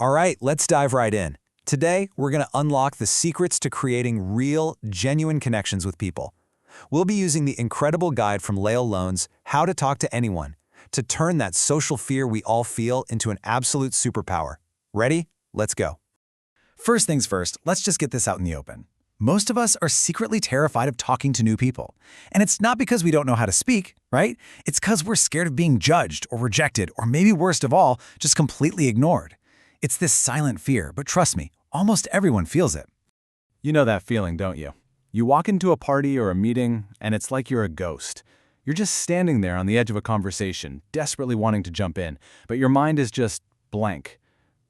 All right, let's dive right in. Today, we're going to unlock the secrets to creating real, genuine connections with people. We'll be using the incredible guide from Leil Lowndes, How to Talk to Anyone, to turn that social fear we all feel into an absolute superpower. Ready? Let's go. First things first, let's just get this out in the open. Most of us are secretly terrified of talking to new people. And it's not because we don't know how to speak, right? It's because we're scared of being judged or rejected, or maybe worst of all, just completely ignored. It's this silent fear, but trust me, almost everyone feels it. You know that feeling, don't you? You walk into a party or a meeting, and it's like you're a ghost. You're just standing there on the edge of a conversation, desperately wanting to jump in, but your mind is just blank.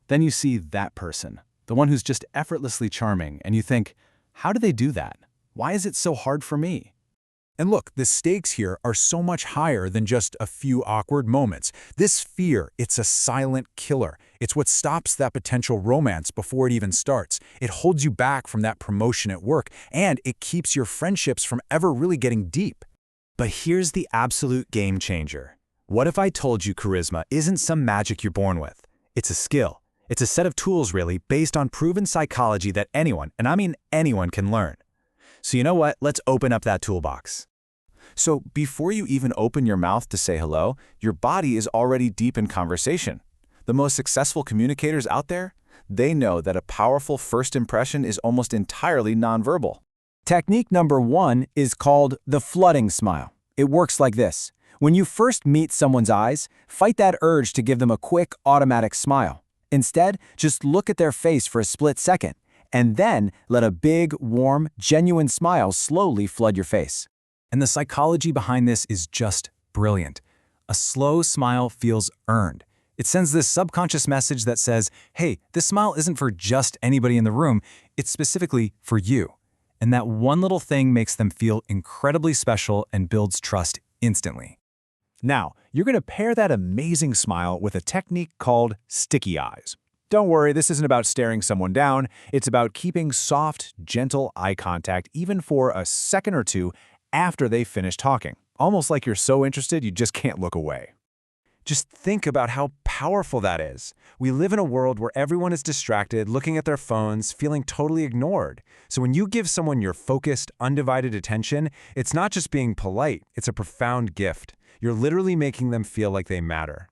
Then you see that person, the one who's just effortlessly charming, and you think, how do they do that? Why is it so hard for me? And look, the stakes here are so much higher than just a few awkward moments. This fear, it's a silent killer. It's what stops that potential romance before it even starts. It holds you back from that promotion at work, and it keeps your friendships from ever really getting deep. But here's the absolute game changer. What if I told you charisma isn't some magic you're born with? It's a skill. It's a set of tools, really, based on proven psychology that anyone, and I mean anyone, can learn. So you know what? Let's open up that toolbox. So before you even open your mouth to say hello, your body is already deep in conversation. The most successful communicators out there, they know that a powerful first impression is almost entirely nonverbal. Technique number 1 is called the flooding smile. It works like this. When you first meet someone's eyes, fight that urge to give them a quick, automatic smile. Instead, just look at their face for a split second, and then let a big, warm, genuine smile slowly flood your face. And the psychology behind this is just brilliant. A slow smile feels earned. It sends this subconscious message that says, hey, this smile isn't for just anybody in the room, it's specifically for you. And that one little thing makes them feel incredibly special and builds trust instantly. Now, you're going to pair that amazing smile with a technique called sticky eyes. Don't worry, this isn't about staring someone down. It's about keeping soft, gentle eye contact even for a second or two after they finish talking. Almost like you're so interested you just can't look away. Just think about how powerful that is. We live in a world where everyone is distracted, looking at their phones, feeling totally ignored. So when you give someone your focused, undivided attention, it's not just being polite, it's a profound gift. You're literally making them feel like they matter.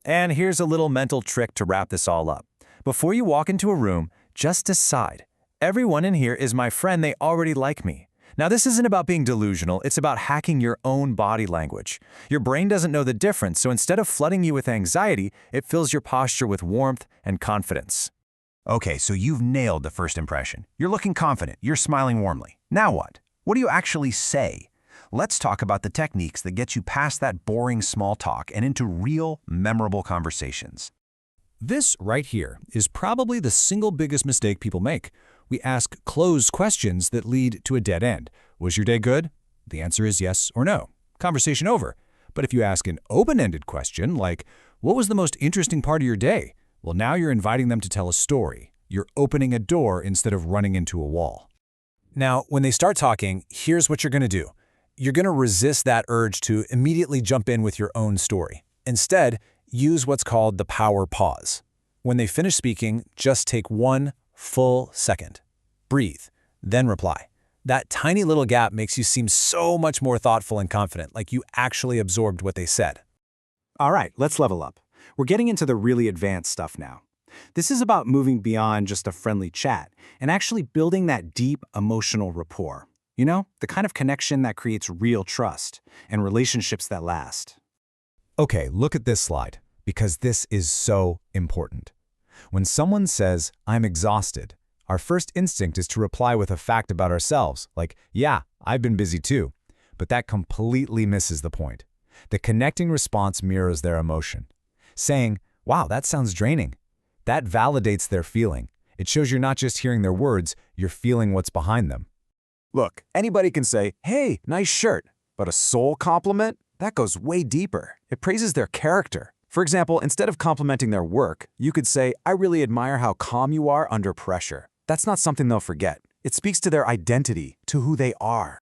And here's a little mental trick to wrap this all up. Before you walk into a room, just decide, everyone in here is my friend, they already like me. Now, this isn't about being delusional, it's about hacking your own body language. Your brain doesn't know the difference, so instead of flooding you with anxiety, it fills your posture with warmth and confidence. Okay, so you've nailed the first impression. You're looking confident, you're smiling warmly. Now what? What do you actually say? Let's talk about the techniques that get you past that boring small talk and into real, memorable conversations. This right here is probably the single biggest mistake people make. We ask closed questions that lead to a dead end. Was your day good? The answer is yes or no. Conversation over. But if you ask an open-ended question like, what was the most interesting part of your day? Well, now you're inviting them to tell a story. You're opening a door instead of running into a wall. Now, when they start talking, here's what you're going to do. You're going to resist that urge to immediately jump in with your own story. Instead, use what's called the power pause. When they finish speaking, just take one full second. Breathe, then reply. That tiny little gap makes you seem so much more thoughtful and confident, like you actually absorbed what they said. All right, let's level up. We're getting into the really advanced stuff now. This is about moving beyond just a friendly chat and actually building that deep emotional rapport. You know, the kind of connection that creates real trust and relationships that last. Okay, look at this slide, because this is so important. When someone says, I'm exhausted, our first instinct is to reply with a fact about ourselves, like, yeah, I've been busy too. But that completely misses the point. The connecting response mirrors their emotion. Saying, wow, that sounds draining. That validates their feeling. It shows you're not just hearing their words, you're feeling what's behind them. Look, anybody can say, hey, nice shirt, but a soul compliment? That goes way deeper. It praises their character. For example, instead of complimenting their work, you could say, I really admire how calm you are under pressure. That's not something they'll forget. It speaks to their identity, to who they are.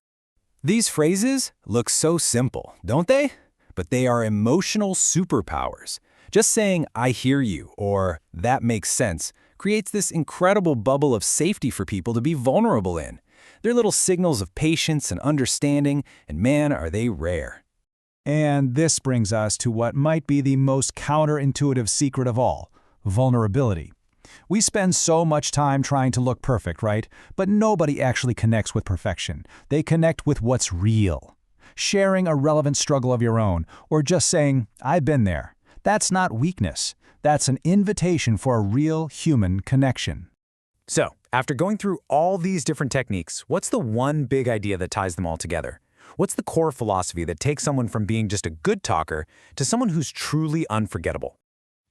These phrases look so simple, don't they? But they are emotional superpowers. Just saying, "I hear you," or "that makes sense," creates this incredible bubble of safety for people to be vulnerable in. They're little signals of patience and understanding, and man, are they rare. And this brings us to what might be the most counterintuitive secret of all: vulnerability. We spend so much time trying to look perfect, right? But nobody actually connects with perfection. They connect with what's real. Sharing a relevant struggle of your own, or just saying, "I've been there," that's not weakness. That's an invitation for a real human connection. So, after going through all these different techniques, what's the one big idea that ties them all together? What's the core philosophy that takes someone from being just a good talker to someone who's truly unforgettable?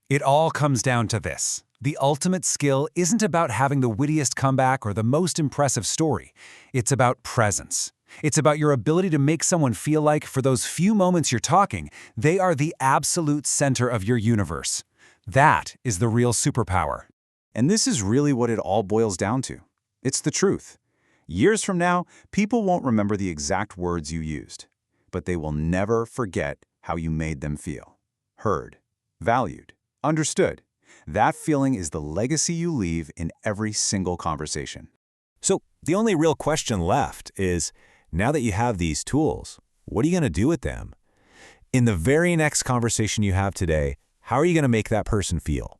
It all comes down to this. The ultimate skill isn't about having the wittiest comeback or the most impressive story. It's about presence. It's about your ability to make someone feel like, for those few moments you're talking, they are the absolute center of your universe. That is the real superpower. And this is really what it all boils down to. It's the truth. Years from now, people won't remember the exact words you used, but they will never forget how you made them feel. Heard, valued, understood. That feeling is the legacy you leave in every single conversation. So the only real question left is, now that you have these tools, what are you going to do with them? In the very next conversation you have today, how are you going to make that person feel?